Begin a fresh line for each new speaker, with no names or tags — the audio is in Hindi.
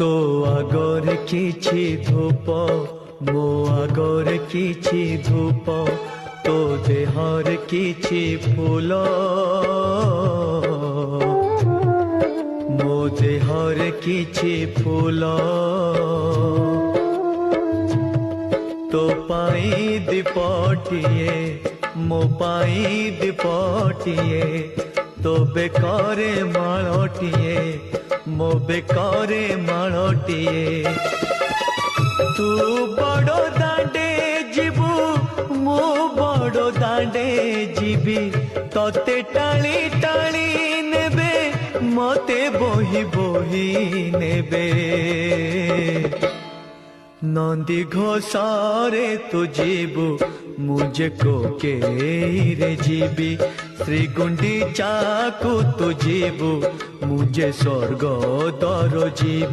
तो आगरे किछि धूप मो आगरे किछि धूप तो देहर किछि फूल मो देहर किछि फूल तो पाई दीपटिए मो पाई दीपटिए तो बेकारे माळटिए मो बेकारे माळटिए तू बड़ दांडे जीवु मो बड़ दांडे जीवी तते टाली टाली नेबे मते बोही बोही नेबे नंदी घोषारे तू जीवु मुझे को के रे जीवी श्री गुंडीचा को तू जीवु मुझे स्वर्ग दर जीवी।